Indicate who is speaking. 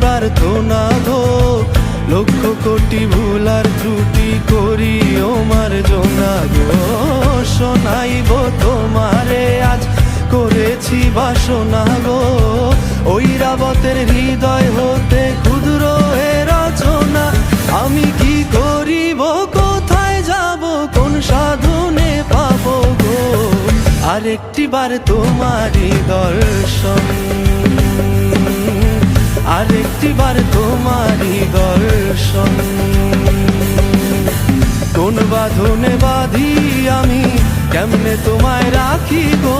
Speaker 1: প্রার্থনা গো, লক্ষ কোটি ভুল আর ত্রুটি করি ও মার্জনা গো। শোনাইব তোমারে আজ করেছি বাসনা গো, ঐরাবতের হৃদয় হতে ক্ষুদ্র এ রচনা। আমি কি করিব, কোথায় যাব, কোন সাধনে পাবো গো, আরেকটি বার তোমারই দর্শন, আরেকটি বার তোমারই দর্শন। কোন বাঁধনে বাঁধি আমি, কেমনে তোমায় রাখি গো,